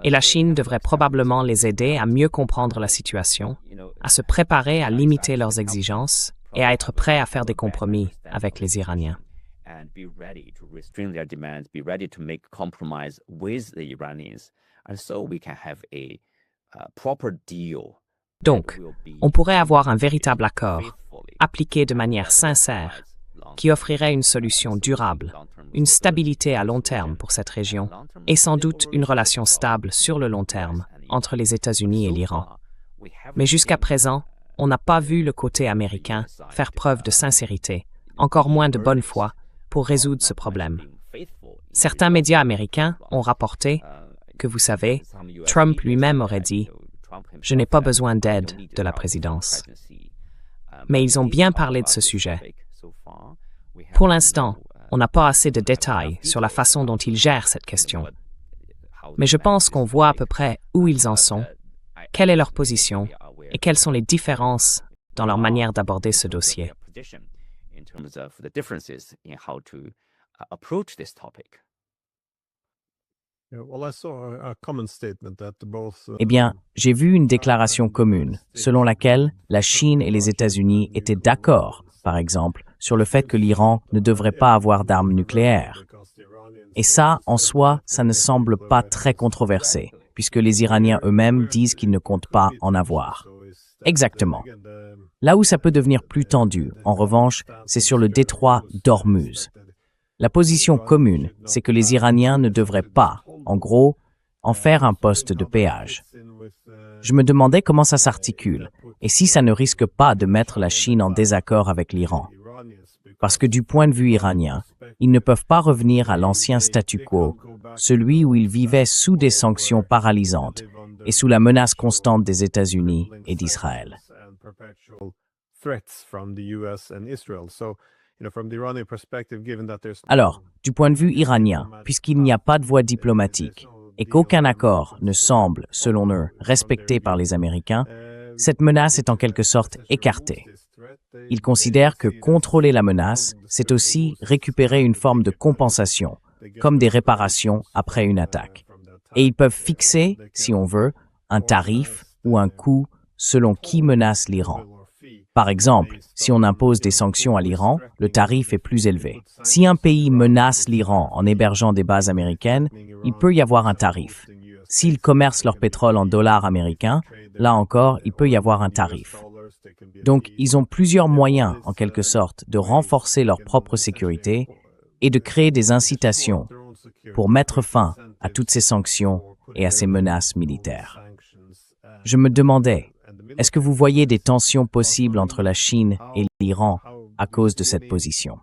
Et la Chine devrait probablement les aider à mieux comprendre la situation, à se préparer à limiter leurs exigences et à être prêts à faire des compromis avec les Iraniens. And be ready to restrain their demands, be ready to make compromise with the Iranians, and so we can have a proper deal. Donc, on pourrait avoir un véritable accord, appliqué de manière sincère, qui offrirait une solution durable, une stabilité à long terme pour cette région, et sans doute une relation stable sur le long terme entre les États-Unis et l'Iran. Mais jusqu'à présent, on n'a pas vu le côté américain faire preuve de sincérité, encore moins de bonne foi, pour résoudre ce problème. Certains médias américains ont rapporté que, vous savez, Trump lui-même aurait dit « Je n'ai pas besoin d'aide de la présidence ». Mais ils ont bien parlé de ce sujet. Pour l'instant, on n'a pas assez de détails sur la façon dont ils gèrent cette question. Mais je pense qu'on voit à peu près où ils en sont, quelle est leur position et quelles sont les différences dans leur manière d'aborder ce dossier. In terms of the differences in how to approach this topic. Eh bien, j'ai vu une déclaration commune, selon laquelle la Chine et les États-Unis étaient d'accord, par exemple, sur le fait que l'Iran ne devrait pas avoir d'armes nucléaires. Et ça, en soi, ça ne semble pas très controversé, puisque les Iraniens eux-mêmes disent qu'ils ne comptent pas en avoir. Exactement. Là où ça peut devenir plus tendu, en revanche, c'est sur le détroit d'Ormuz. La position commune, c'est que les Iraniens ne devraient pas, en gros, en faire un poste de péage. Je me demandais comment ça s'articule, et si ça ne risque pas de mettre la Chine en désaccord avec l'Iran. Parce que du point de vue iranien, ils ne peuvent pas revenir à l'ancien statu quo, celui où ils vivaient sous des sanctions paralysantes et sous la menace constante des États-Unis et d'Israël. Alors, du point de vue iranien, puisqu'il n'y a pas de voie diplomatique et qu'aucun accord ne semble, selon eux, respecté par les Américains, cette menace est en quelque sorte écartée. Ils considèrent que contrôler la menace, c'est aussi récupérer une forme de compensation, comme des réparations après une attaque. Et ils peuvent fixer, si on veut, un tarif ou un coût selon qui menace l'Iran. Par exemple, si on impose des sanctions à l'Iran, le tarif est plus élevé. Si un pays menace l'Iran en hébergeant des bases américaines, il peut y avoir un tarif. S'ils commercent leur pétrole en dollars américains, là encore, il peut y avoir un tarif. Donc, ils ont plusieurs moyens, en quelque sorte, de renforcer leur propre sécurité et de créer des incitations pour mettre fin à toutes ces sanctions et à ces menaces militaires. Je me demandais, est-ce que vous voyez des tensions possibles entre la Chine et l'Iran à cause de cette position?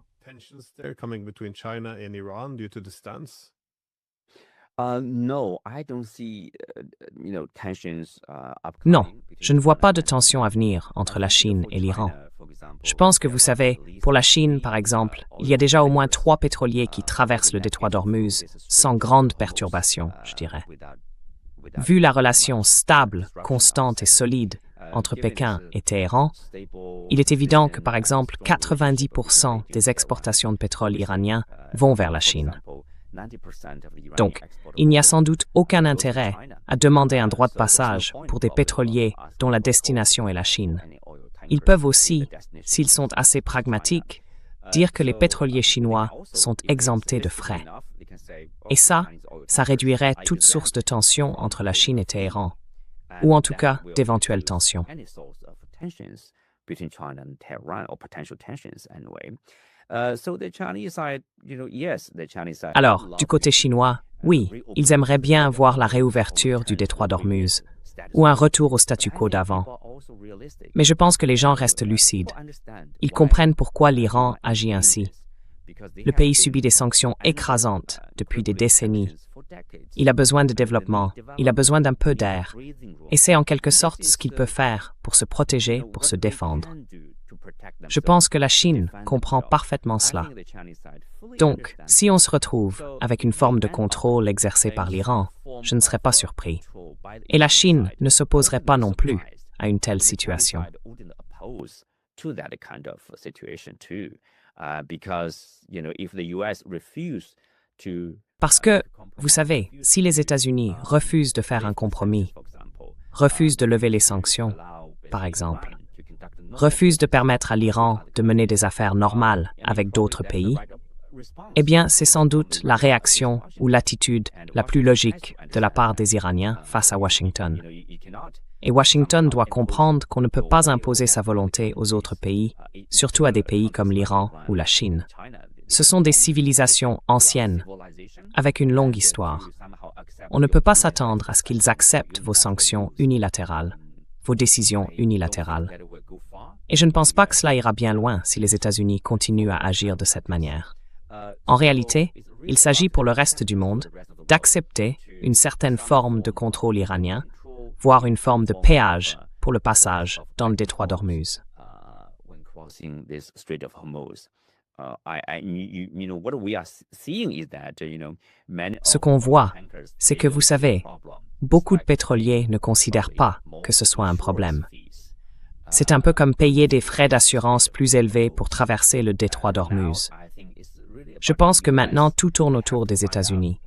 No, I don't see, tensions Non, je ne vois pas de tension à venir entre la Chine et l'Iran. Je pense que vous savez, pour la Chine, par exemple, il y a déjà au moins 3 pétroliers qui traversent le détroit d'Ormuz sans grande perturbation, je dirais. Vu la relation stable, constante et solide entre Pékin et Téhéran, il est évident que, par exemple, 90% des exportations de pétrole iranien vont vers la Chine. Donc, il n'y a sans doute aucun intérêt à demander un droit de passage pour des pétroliers dont la destination est la Chine. Ils peuvent aussi, s'ils sont assez pragmatiques, dire que les pétroliers chinois sont exemptés de frais. Et ça réduirait toute source de tension entre la Chine et Téhéran, ou en tout cas d'éventuelles tensions. Alors, du côté chinois, oui, ils aimeraient bien voir la réouverture du détroit d'Ormuz ou un retour au statu quo d'avant. Mais je pense que les gens restent lucides. Ils comprennent pourquoi l'Iran agit ainsi. Le pays subit des sanctions écrasantes depuis des décennies. Il a besoin de développement, il a besoin d'un peu d'air. Et c'est en quelque sorte ce qu'il peut faire pour se protéger, pour se défendre. Je pense que la Chine comprend parfaitement cela. Donc, si on se retrouve avec une forme de contrôle exercée par l'Iran, je ne serais pas surpris. Et la Chine ne s'opposerait pas non plus à une telle situation. Parce que, vous savez, si les États-Unis refusent de faire un compromis, refusent de lever les sanctions, par exemple, refusent de permettre à l'Iran de mener des affaires normales avec d'autres pays, eh bien, c'est sans doute la réaction ou l'attitude la plus logique de la part des Iraniens face à Washington. Et Washington doit comprendre qu'on ne peut pas imposer sa volonté aux autres pays, surtout à des pays comme l'Iran ou la Chine. Ce sont des civilisations anciennes, avec une longue histoire. On ne peut pas s'attendre à ce qu'ils acceptent vos sanctions unilatérales, vos décisions unilatérales. Et je ne pense pas que cela ira bien loin si les États-Unis continuent à agir de cette manière. En réalité, il s'agit pour le reste du monde d'accepter une certaine forme de contrôle iranien, voire une forme de péage pour le passage dans le détroit d'Ormuz. Ce qu'on voit, c'est que vous savez, beaucoup de pétroliers ne considèrent pas que ce soit un problème. C'est un peu comme payer des frais d'assurance plus élevés pour traverser le détroit d'Ormuz. Je pense que maintenant tout tourne autour des États-Unis.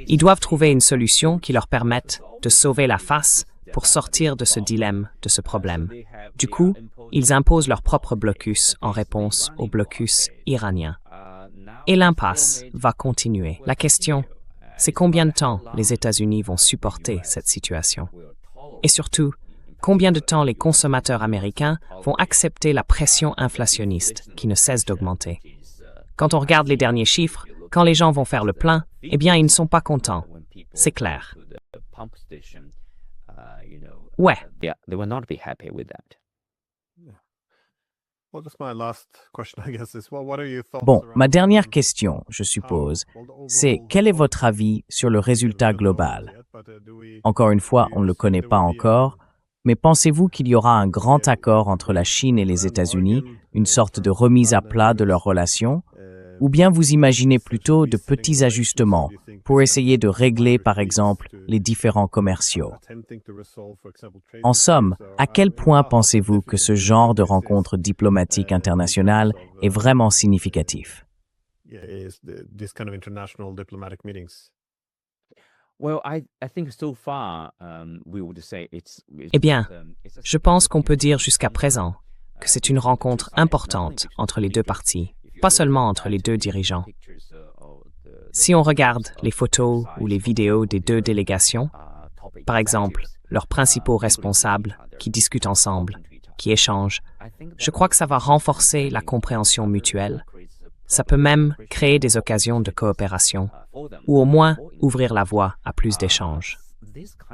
Ils doivent trouver une solution qui leur permette de sauver la face pour sortir de ce dilemme, de ce problème. Du coup, ils imposent leur propre blocus en réponse au blocus iranien. Et l'impasse va continuer. La question, c'est combien de temps les États-Unis vont supporter cette situation? Et surtout, combien de temps les consommateurs américains vont accepter la pression inflationniste qui ne cesse d'augmenter? Quand on regarde les derniers chiffres, quand les gens vont faire le plein, eh bien, ils ne sont pas contents. C'est clair. Ouais. Bon, ma dernière question, je suppose, c'est quel est votre avis sur le résultat global? Encore une fois, on ne le connaît pas encore, mais pensez-vous qu'il y aura un grand accord entre la Chine et les États-Unis, une sorte de remise à plat de leurs relations? Ou bien vous imaginez plutôt de petits ajustements pour essayer de régler, par exemple, les différends commerciaux? En somme, à quel point pensez-vous que ce genre de rencontre diplomatique internationale est vraiment significatif? Eh bien, je pense qu'on peut dire jusqu'à présent que c'est une rencontre importante entre les deux parties, pas seulement entre les deux dirigeants. Si on regarde les photos ou les vidéos des deux délégations, par exemple, leurs principaux responsables qui discutent ensemble, qui échangent, je crois que ça va renforcer la compréhension mutuelle. Ça peut même créer des occasions de coopération, ou au moins ouvrir la voie à plus d'échanges.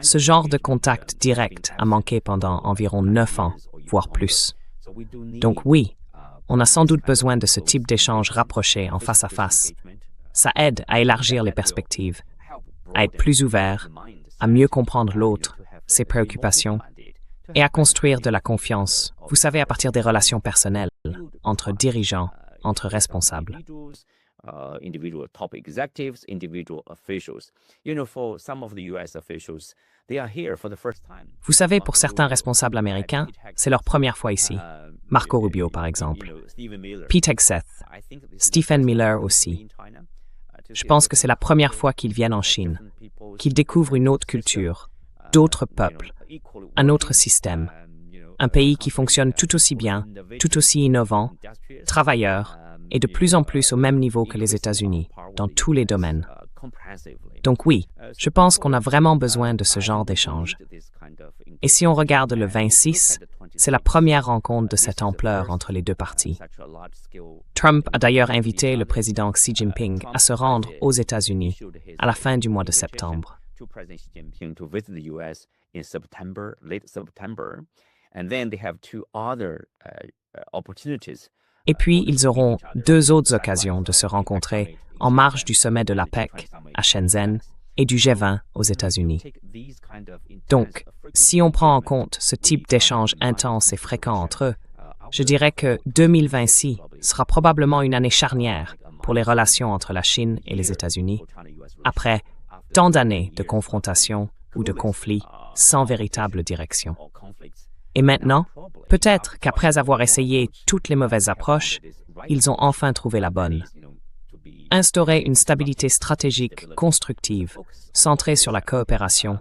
Ce genre de contact direct a manqué pendant environ 9 ans, voire plus. Donc oui, on a sans doute besoin de ce type d'échange rapproché en face à face. Ça aide à élargir les perspectives, à être plus ouvert, à mieux comprendre l'autre, ses préoccupations, et à construire de la confiance, vous savez, à partir des relations personnelles, entre dirigeants, entre responsables. Vous savez, pour certains responsables américains, c'est leur première fois ici. Marco Rubio, par exemple. Pete Hegseth. Stephen Miller aussi. Je pense que c'est la première fois qu'ils viennent en Chine, qu'ils découvrent une autre culture, d'autres peuples, un autre système, un pays qui fonctionne tout aussi bien, tout aussi innovant, travailleur, et de plus en plus au même niveau que les États-Unis, dans tous les domaines. Donc oui, je pense qu'on a vraiment besoin de ce genre d'échange. Et si on regarde le 26 c'est la première rencontre de cette ampleur entre les deux parties. Trump a d'ailleurs invité le président Xi Jinping à se rendre aux États-Unis à la fin du mois de septembre. Et puis, ils auront deux autres occasions de se rencontrer en marge du sommet de l'APEC à Shenzhen et du G20 aux États-Unis. Donc, si on prend en compte ce type d'échanges intenses et fréquents entre eux, je dirais que 2026 sera probablement une année charnière pour les relations entre la Chine et les États-Unis, après tant d'années de confrontation ou de conflits sans véritable direction. Et maintenant, peut-être qu'après avoir essayé toutes les mauvaises approches, ils ont enfin trouvé la bonne. Instaurer une stabilité stratégique constructive, centrée sur la coopération,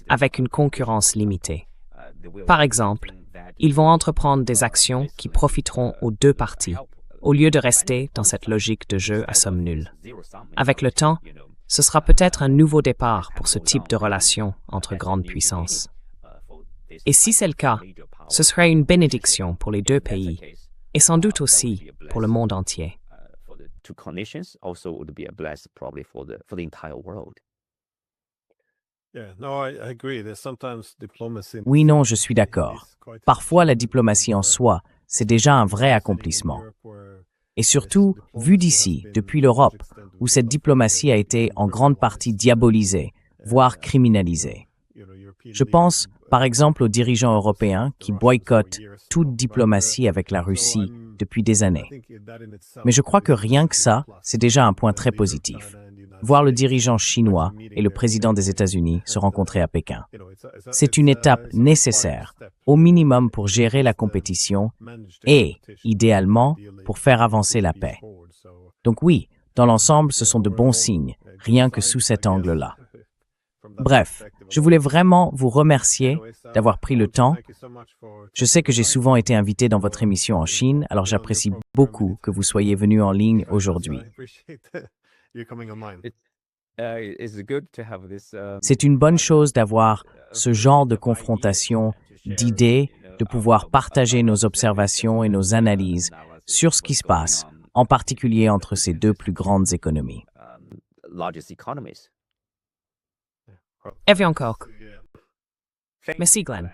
avec une concurrence limitée. Par exemple, ils vont entreprendre des actions qui profiteront aux deux parties, au lieu de rester dans cette logique de jeu à somme nulle. Avec le temps, ce sera peut-être un nouveau départ pour ce type de relation entre grandes puissances. Et si c'est le cas, ce serait une bénédiction pour les deux pays, et sans doute aussi pour le monde entier. Oui, non, je suis d'accord. Parfois, la diplomatie en soi, c'est déjà un vrai accomplissement. Et surtout, vu d'ici, depuis l'Europe, où cette diplomatie a été en grande partie diabolisée, voire criminalisée. Je pense, par exemple, aux dirigeants européens qui boycottent toute diplomatie avec la Russie depuis des années. Mais je crois que rien que ça, c'est déjà un point très positif. Voir le dirigeant chinois et le président des États-Unis se rencontrer à Pékin. C'est une étape nécessaire, au minimum pour gérer la compétition et, idéalement, pour faire avancer la paix. Donc oui, dans l'ensemble, ce sont de bons signes, rien que sous cet angle-là. Bref, je voulais vraiment vous remercier d'avoir pris le temps. Je sais que j'ai souvent été invité dans votre émission en Chine, alors j'apprécie beaucoup que vous soyez venu en ligne aujourd'hui. C'est une bonne chose d'avoir ce genre de confrontation, d'idées, de pouvoir partager nos observations et nos analyses sur ce qui se passe, en particulier entre ces deux plus grandes économies. Evian Koch. Merci Glenn.